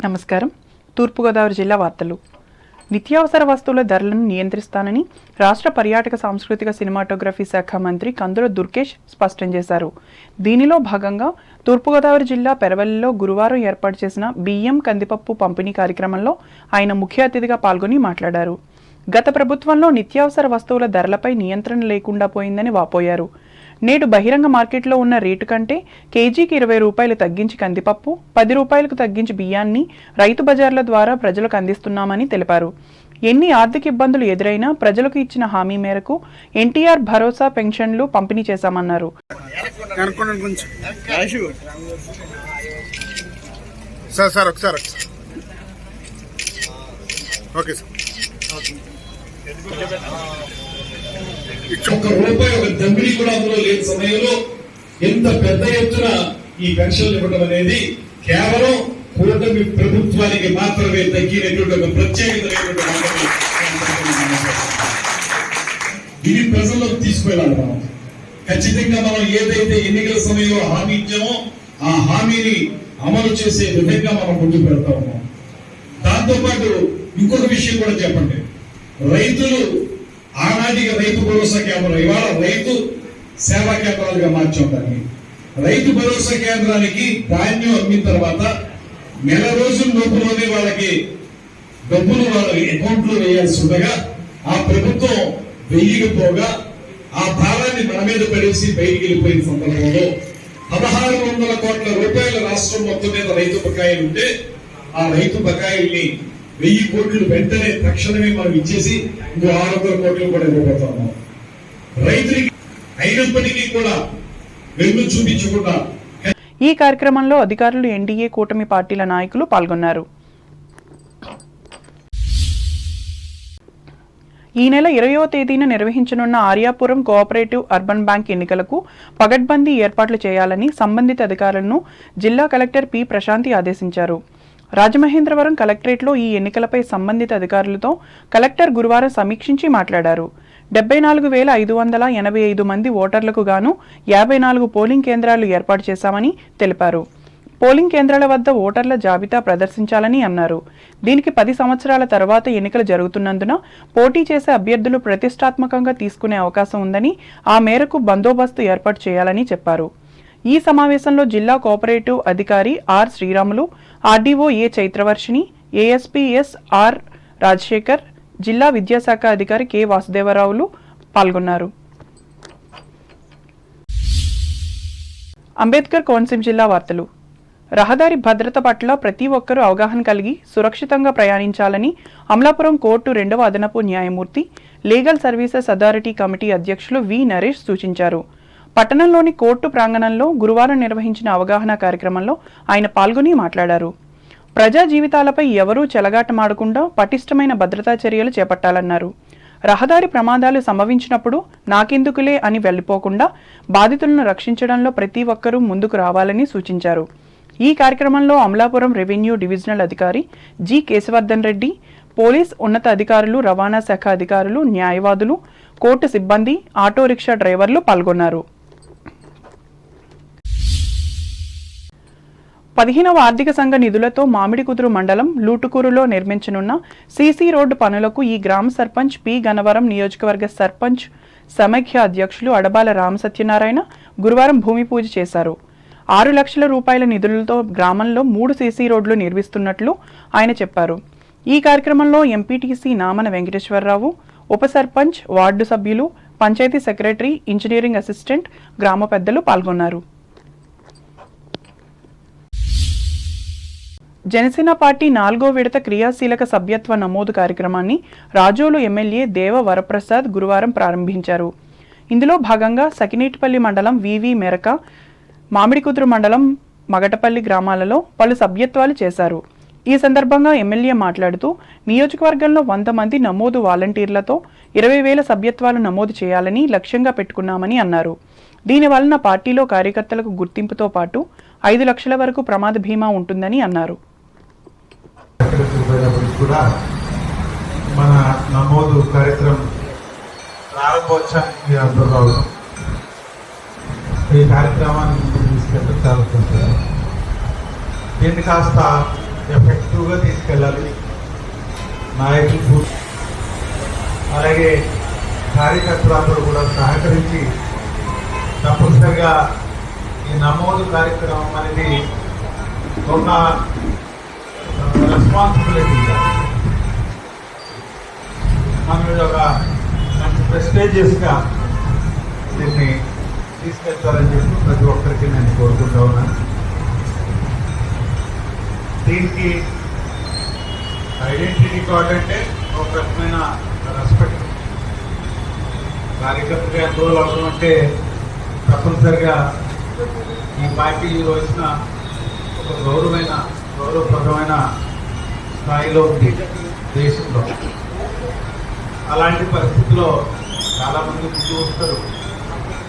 నమస్కారం. తూర్పుగోదావరి జిల్లా వార్తలు. నిత్యావసర వస్తువుల ధరలను నియంత్రిస్తానని రాష్ట్ర పర్యాటక సాంస్కృతిక సినిమాటోగ్రఫీ శాఖ మంత్రి కందుల దుర్గేష్ స్పష్టం చేశారు. దీనిలో భాగంగా తూర్పుగోదావరి జిల్లా పెరవల్లిలో గురువారం ఏర్పాటు చేసిన బియ్యం, కందిపప్పు పంపిణీ కార్యక్రమంలో ఆయన ముఖ్య అతిథిగా పాల్గొని మాట్లాడారు. గత ప్రభుత్వంలో నిత్యావసర వస్తువుల ధరలపై నియంత్రణ లేకుండా పోయిందని వాపోయారు. నేడు బహిరంగ మార్కెట్లో ఉన్న రేటు కంటే కేజీకి 20 రూపాయలు తగ్గించి కందిపప్పు, 10 రూపాయలకు తగ్గించి బియ్యాన్ని రైతు బజార్ల ద్వారా ప్రజలకు అందిస్తున్నామని తెలిపారు. ఎన్ని ఆర్థిక ఇబ్బందులు ఎదురైనా ప్రజలకు ఇచ్చిన హామీ మేరకు ఎన్టీఆర్ భరోసా పెన్షన్లు పంపిణీ చేశామన్నారు. ఒక్క రూపాయి ఒక దమ్మిడి కూడా అందులో లేని సమయంలో ఎంత పెద్ద ఎత్తున ఈ పెన్షన్లు ఇవ్వడం అనేది కేవలం కూటమి ప్రభుత్వానికి మాత్రమే తగ్గినటువంటి ఒక ప్రత్యేకమైనటువంటి ఇది ప్రజల్లోకి తీసుకెళ్ళాలి. మనం ఖచ్చితంగా మనం ఏదైతే ఎన్నికల సమయంలో హామీ ఇచ్చామో ఆ హామీని అమలు చేసే విధంగా మనం ముందుకు పెడతాము. దాంతోపాటు ఇంకొక విషయం కూడా చెప్పండి. రైతులు ఆనాటికి రైతు భరోసా కేంద్రం ఇవాళ రైతు సేవా కేంద్రాలుగా మార్చాం. దాన్ని రైతు భరోసా కేంద్రానికి ధాన్యం అమ్మిన తర్వాత నెల రోజుల లోపులోనే వాళ్ళకి డబ్బులు వాళ్ళ అకౌంట్ లో వేయాల్సి ఉండగా ఆ ప్రభుత్వం వెయ్యిపోగా ఆ భారాన్ని మన మీద పడేసి బయటికి వెళ్ళిపోయిన సందర్భంలో 1600 కోట్ల రూపాయల రాష్ట్రం మొత్తం మీద రైతు బకాయిలు ఉంటే ఆ రైతు బకాయిల్ని 1000 కోట్లు వెంటనే తక్షణమే మనం ఇచ్చేసి ఇంకో 600 కోట్లు కూడా ఇవ్వబోతాము. రైతులకి అయినప్పటికీ కూడా వెన్ను చూపించకుండా. ఈ కార్యక్రమంలో అధికారులు, ఎన్డీఏ కూటమి పార్టీల నాయకులు పాల్గొన్నారు. ఈ నెల 20వ తేదీన నిర్వహించనున్న ఆర్యాపురం కోఆపరేటివ్ అర్బన్ బ్యాంక్ ఎన్నికలకు పగడ్బందీ ఏర్పాట్లు చేయాలని సంబంధిత అధికారులను జిల్లా కలెక్టర్ పి ప్రశాంతి ఆదేశించారు. రాజమహేంద్రవరం కలెక్టరేట్లో ఈ ఎన్నికలపై సంబంధిత అధికారులతో కలెక్టర్ గురువారం సమీక్షించి మాట్లాడారు. 74,585 మంది ఓటర్లకు గాను 54 పోలింగ్ కేంద్రాలు ఏర్పాటు చేశామని తెలిపారు. పోలింగ్ కేంద్రాల వద్ద ఓటర్ల జాబితా ప్రదర్శించాలని అన్నారు. దీనికి 10 సంవత్సరాల తర్వాత ఎన్నికలు జరుగుతున్నందున పోటీ చేసే అభ్యర్థులు ప్రతిష్టాత్మకంగా తీసుకునే అవకాశం ఉందని, ఆ మేరకు బందోబస్తు ఏర్పాటు చేయాలని చెప్పారు. ఈ సమావేశంలో జిల్లా కోఆపరేటివ్ అధికారి R Sriramulu, RDO A Chaitravarshini, ASP S R Rajasekhar, జిల్లా విద్యాశాఖ అధికారి కె వాసుదేవరావులు పాల్గొన్నారు. అంబేద్కర్ కోనసీమ జిల్లా వార్తలు. రహదారి భద్రత పట్ల ప్రతి ఒక్కరూ అవగాహన కలిగి సురక్షితంగా ప్రయాణించాలని అమలాపురం కోర్టు 2వ అదనపు న్యాయమూర్తి, లీగల్ సర్వీసెస్ అథారిటీ కమిటీ అధ్యక్షులు వి నరేష్ సూచించారు. పట్టణంలోని కోర్టు ప్రాంగణంలో గురువారం నిర్వహించిన అవగాహన కార్యక్రమంలో ఆయన పాల్గొని మాట్లాడారు. ప్రజా జీవితాలపై ఎవరూ చెలగాటమాడకుండా పటిష్టమైన భద్రతా చర్యలు చేపట్టాలన్నారు. రహదారి ప్రమాదాలు సంభవించినప్పుడు నాకెందుకులే అని వెళ్లిపోకుండా బాధితులను రక్షించడంలో ప్రతి ఒక్కరూ ముందుకు రావాలని సూచించారు. ఈ కార్యక్రమంలో అమలాపురం రెవెన్యూ డివిజనల్ అధికారి జి కేశవర్ధన్ రెడ్డి, పోలీస్ ఉన్నత అధికారులు, రవాణా శాఖ అధికారులు, న్యాయవాదులు, కోర్టు సిబ్బంది, ఆటో రిక్షా డ్రైవర్లు పాల్గొన్నారు. 15వ ఆర్థిక సంఘ నిధులతో మామిడికుదురు మండలం లూటుకూరులో నిర్మించనున్న సీసీ రోడ్డు పనులకు ఈ గ్రామ సర్పంచ్ పి గన్నవరం, నియోజకవర్గ సర్పంచ్ సమైక్య అధ్యక్షులు అడబాల రామసత్యనారాయణ గురువారం భూమి పూజ చేశారు. 6 లక్షల రూపాయల నిధులతో గ్రామంలో 3 సీసీ రోడ్లు నిర్మిస్తున్నట్లు ఆయన చెప్పారు. ఈ కార్యక్రమంలో ఎంపీటీసీ నామన వెంకటేశ్వరరావు, ఉప సర్పంచ్, వార్డు సభ్యులు, పంచాయతీ సెక్రటరీ, ఇంజనీరింగ్ అసిస్టెంట్, గ్రామ పెద్దలు పాల్గొన్నారు. జనసేన పార్టీ 4వ విడత క్రియాశీలక సభ్యత్వ నమోదు కార్యక్రమాన్ని రాజోలు ఎమ్మెల్యే దేవ వరప్రసాద్ గురువారం ప్రారంభించారు. ఇందులో భాగంగా సకినేటిపల్లి మండలం వివి మెరక, మామిడికుదురు మండలం మగటపల్లి గ్రామాలలో పలు సభ్యత్వాలు చేశారు. ఈ సందర్భంగా ఎమ్మెల్యే మాట్లాడుతూ నియోజకవర్గంలో 100 మంది నమోదు వాలంటీర్లతో 20,000 సభ్యత్వాలు నమోదు చేయాలని లక్ష్యంగా పెట్టుకున్నామని అన్నారు. దీనివలన పార్టీలో కార్యకర్తలకు గుర్తింపుతో పాటు 5 లక్షల వరకు ప్రమాద బీమా ఉంటుందని అన్నారు. మన నమోదు కార్యక్రమం ప్రారంభోత్సవానికి అందరూ రావడం, ఈ కార్యక్రమాన్ని తీసుకెళ్ళడం చాలా దీన్ని కాస్త ఎఫెక్టివ్ పాజిటివ్గా తీసుకెళ్ళాలి. నాయకులు అలాగే కార్యకర్తలందరూ కూడా సహకరించి తప్పనిసరిగా ఈ నమోదు కార్యక్రమం అనేది ఒక రెస్పాన్సిబిలిటీగా మనం ఒక మంచి ప్రెస్టేజియస్గా దీన్ని తీసుకెళ్తారని చెప్పి ప్రతి ఒక్కరికి నేను కోరుకుంటా ఉన్నాను. దీనికి ఐడెంటిటీ కార్డ్ అంటే ఒక రకమైన రెస్పెక్ట్. కార్యకర్తగా ఎంత రోజులు అవసరం అంటే తప్పనిసరిగా ఈ పార్టీలో వచ్చిన ఒక గౌరవప్రదమైన స్థాయిలో ఉంది దేశంలో. అలాంటి పరిస్థితుల్లో చాలామంది ముందు వస్తారు.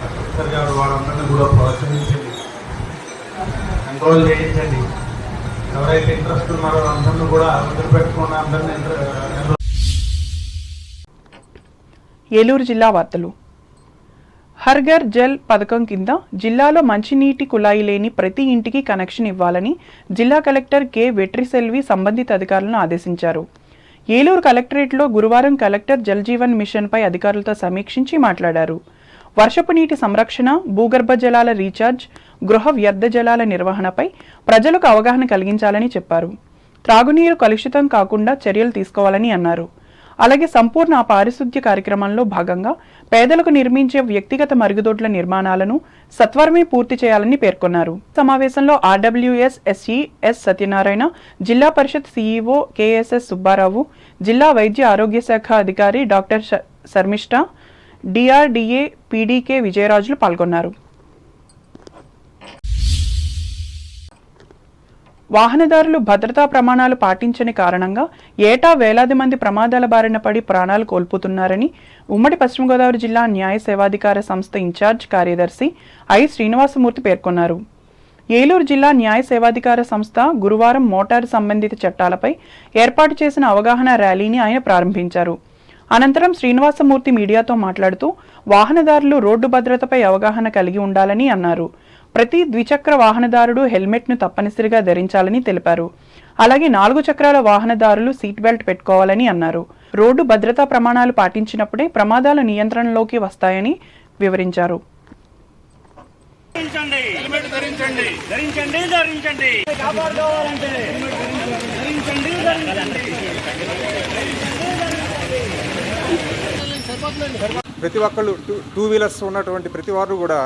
తప్పనిసరిగా వాళ్ళందరినీ కూడా ప్రోత్సహించండి, ఎన్రోల్ చేయించండి. ఎవరైతే ఇంట్రెస్ట్ ఉన్నారో అందరినీ కూడా వదిలిపెట్టుకున్న అందరినీ ఏలూరు జిల్లా వార్తలు. హర్ ఘర్ జల్ పథకం కింద జిల్లాలో మంచినీటి కుళాయి లేని ప్రతి ఇంటికి కనెక్షన్ ఇవ్వాలని జిల్లా కలెక్టర్ కె వెట్రిసెల్వి సంబంధిత అధికారులను ఆదేశించారు. ఏలూరు కలెక్టరేట్లో గురువారం కలెక్టర్ జల్ జీవన్ మిషన్పై అధికారులతో సమీక్షించి మాట్లాడారు. వర్షపు నీటి సంరక్షణ, భూగర్భ జలాల రీఛార్జ్, గృహ వ్యర్థ జలాల నిర్వహణపై ప్రజలకు అవగాహన కలిగించాలని చెప్పారు. త్రాగునీరు కలుషితం కాకుండా చర్యలు తీసుకోవాలని అన్నారు. అలాగే సంపూర్ణ పారిశుద్ధ్య కార్యక్రమంలో భాగంగా పేదలకు నిర్మించే వ్యక్తిగత మరుగుదొడ్ల నిర్మాణాలను సత్వరమే పూర్తి చేయాలని పేర్కొన్నారు. సమావేశంలో ఆర్డబ్ల్యూఎస్ ఎస్ఈ ఎస్ సత్యనారాయణ, జిల్లా పరిషత్ సీఈఓ కేఎస్ఎస్ సుబ్బారావు, జిల్లా వైద్య ఆరోగ్య శాఖ అధికారి డాక్టర్ శర్మిష్ట, డిఆర్డీఏ పీడీకే విజయరాజులు పాల్గొన్నారు. వాహనదారులు భద్రతా ప్రమాణాలు పాటించని కారణంగా ఏటా వేలాది మంది ప్రమాదాల బారిన పడి ప్రాణాలు కోల్పోతున్నారని ఉమ్మడి పశ్చిమ గోదావరి జిల్లా న్యాయ సేవాధికార సంస్థ ఇన్ఛార్జ్ కార్యదర్శి ఐ శ్రీనివాసమూర్తి పేర్కొన్నారు. ఏలూరు జిల్లా న్యాయ సేవాధికార సంస్థ గురువారం మోటారు సంబంధిత చట్టాలపై ఏర్పాటు చేసిన అవగాహన ర్యాలీని ఆయన ప్రారంభించారు. అనంతరం శ్రీనివాసమూర్తి మీడియాతో మాట్లాడుతూ వాహనదారులు రోడ్డు భద్రతపై అవగాహన కలిగి ఉండాలని అన్నారు. ప్రతి ద్విచక్ర వాహనదారుడు హెల్మెట్ను తప్పనిసరిగా ధరించాలని తెలిపారు. అలాగే 4 చక్రాల వాహనదారులు సీట్ బెల్ట్ పెట్టుకోవాలని అన్నారు. రోడ్డు భద్రతా ప్రమాణాలు పాటించినప్పుడే ప్రమాదాలు నియంత్రణలోకి వస్తాయని వివరించారు. ప్రతి ఒక్కళ్ళు టూ వీలర్స్ ఉన్నటువంటి ప్రతి వారు కూడా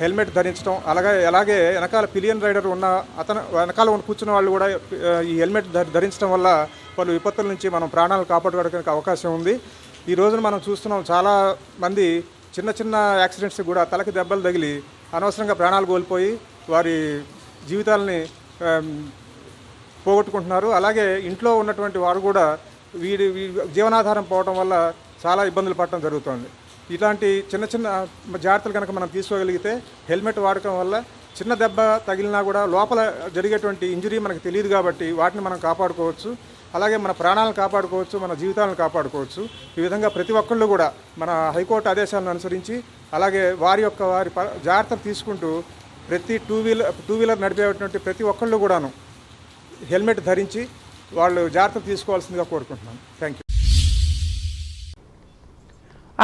హెల్మెట్ ధరించడం, అలాగే వెనకాల పిలియన్ రైడర్ ఉన్న అతను వెనకాల కూర్చున్న వాళ్ళు కూడా ఈ హెల్మెట్ ధరించడం వల్ల పలు విపత్తుల నుంచి మనం ప్రాణాలు కాపాడుకోవడానికి అవకాశం ఉంది. ఈ రోజున మనం చూస్తున్నాం, చాలా మంది చిన్న యాక్సిడెంట్స్ కూడా తలకి దెబ్బలు తగిలి అనవసరంగా ప్రాణాలు కోల్పోయి వారి జీవితాలని పోగొట్టుకుంటున్నారు. అలాగే ఇంట్లో ఉన్నటువంటి వారు కూడా వీడి జీవనాధారం పోవడం వల్ల చాలా ఇబ్బందులు పడటం జరుగుతుంది. ఇలాంటి చిన్న జాగ్రత్తలు కనుక మనం తీసుకోగలిగితే హెల్మెట్ వాడకం వల్ల చిన్న దెబ్బ తగిలినా కూడా లోపల జరిగేటువంటి ఇంజరీ మనకు తెలియదు కాబట్టి వాటిని మనం కాపాడుకోవచ్చు. అలాగే మన ప్రాణాలను కాపాడుకోవచ్చు, మన జీవితాలను కాపాడుకోవచ్చు. ఈ విధంగా ప్రతి ఒక్కళ్ళు కూడా మన హైకోర్టు ఆదేశాలను అనుసరించి అలాగే వారి జాగ్రత్తలు తీసుకుంటూ ప్రతి టూ వీలర్ నడిపేటువంటి ప్రతి ఒక్కళ్ళు కూడాను హెల్మెట్ ధరించి వాళ్ళు జాగ్రత్తలు తీసుకోవాల్సిందిగా కోరుకుంటున్నాను. Thank you.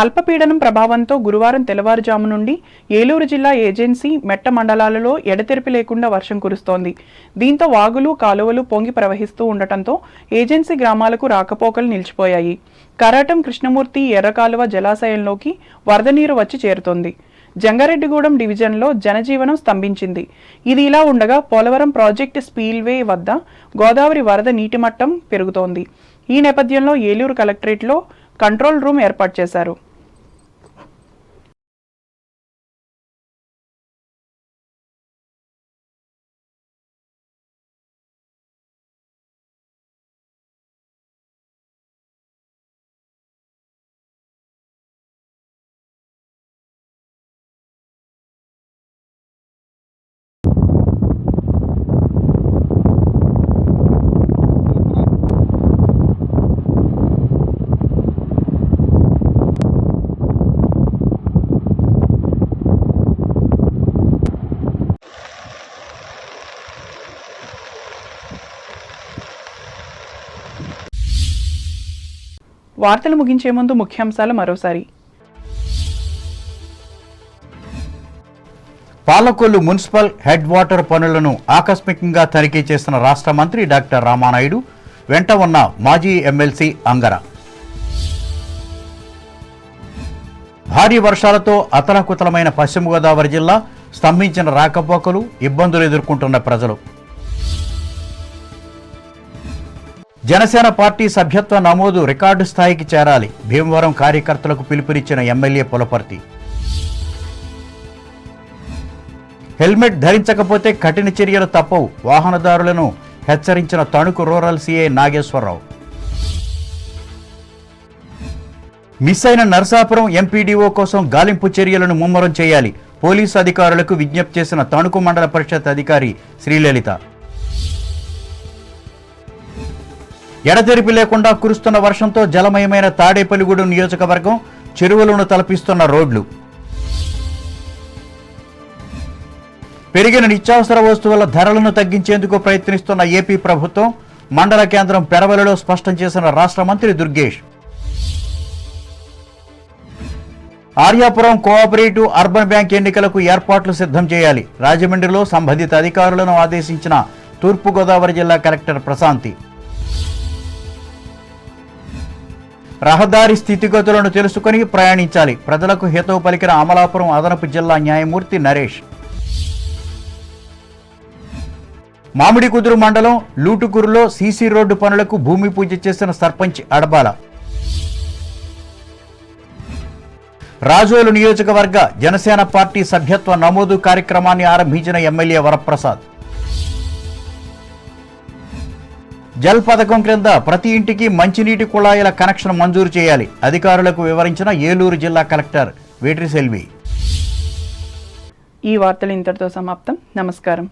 అల్పపీడనం ప్రభావంతో గురువారం తెల్లవారుజాము నుండి ఏలూరు జిల్లా ఏజెన్సీ మెట్ట మండలాలలో ఎడతెరిపి లేకుండా వర్షం కురుస్తోంది. దీంతో వాగులు, కాలువలు పొంగి ప్రవహిస్తూ ఉండటంతో ఏజెన్సీ గ్రామాలకు రాకపోకలు నిలిచిపోయాయి. కరాటం, కృష్ణమూర్తి, ఎర్రకాలువ జలాశయంలోకి వరద నీరు వచ్చి చేరుతోంది. జంగారెడ్డిగూడెం డివిజన్లో జనజీవనం స్తంభించింది. ఇది ఇలా ఉండగా పోలవరం ప్రాజెక్టు స్పీల్వే వద్ద గోదావరి వరద నీటి మట్టం పెరుగుతోంది. ఈ నేపథ్యంలో ఏలూరు కలెక్టరేట్లో కంట్రోల్ రూమ్ ఏర్పాటు చేశారు. వార్తలు ముగించే ముందు ముఖ్యాంశాలు మరోసారి. పాలకొల్లు మున్సిపల్ హెడ్ వాటర్ పనులను ఆకస్మికంగా తనిఖీ చేసిన రాష్ట్ర మంత్రి డాక్టర్ రామానాయుడు, వెంట ఉన్న మాజీ ఎమ్మెల్సీ అంగర. భారీ వర్షాలతో అతలాకుతలమైన పశ్చిమ గోదావరి జిల్లా, స్తంభించిన రాకపోకలు, ఇబ్బందులు ఎదుర్కొంటున్న ప్రజలు. జనసేన పార్టీ సభ్యత్వ నమోదు రికార్డు స్థాయికి చేరాలి, భీమవరం కార్యకర్తలకు పిలుపునిచ్చిన ఎమ్మెల్యే పులపర్తి. హెల్మెట్ ధరించకపోతే కఠిన చర్యలు తప్పవు, వాహనదారులను హెచ్చరించిన Tanuku rural CI Nageswararao. Miss అయిన నరసాపురం ఎంపీడీఓ కోసం గాలింపు చర్యలను ముమ్మరం చేయాలి, పోలీసు అధికారులకు విజ్ఞప్తి చేసిన తణుకు మండల పరిషత్ అధికారి శ్రీలలిత. ఎడతెరిపి లేకుండా కురుస్తున్న వర్షంతో జలమయమైన తాడేపల్లిగూడెం నియోజకవర్గం, చెరువులను తలపిస్తున్న రోడ్లు. పెరిగిన నిత్యావసర వస్తువుల ధరలను తగ్గించేందుకు ప్రయత్నిస్తున్న ఏపీ ప్రభుత్వం, మండల కేంద్రం పెరవలిలో స్పష్టం చేసిన రాష్ట్ర మంత్రి Durgesh. Aryapuram cooperative urban bank ఎన్నికలకు ఏర్పాట్లు సిద్ధం చేయాలి, రాజమండ్రిలో సంబంధిత అధికారులను ఆదేశించిన తూర్పుగోదావరి జిల్లా కలెక్టర్ ప్రశాంతి. రహదారి స్థితిగతులను తెలుసుకుని ప్రయాణించాలి, ప్రజలకు హితవు పలికిన అమలాపురం అదనపు జిల్లా న్యాయమూర్తి నరేష్. మామిడికుదురు మండలం లూటుకూరులో సీసీ రోడ్డు పనులకు భూమి పూజ చేసిన సర్పంచ్ అడబాల. రాజోలు నియోజకవర్గ జనసేన పార్టీ సభ్యత్వ నమోదు కార్యక్రమాన్ని ఆరంభించిన ఎమ్మెల్యే వరప్రసాద్. జల్ పథకం క్రింద ప్రతి ఇంటికి మంచినీటి కుళాయిల కనెక్షన్ మంజూరు చేయాలి, అధికారులకు వివరించిన ఏలూరు జిల్లా కలెక్టర్ వేట్రి సెల్వి. ఈ వార్తలు ఇంతటితో సమాప్తం. నమస్కారం.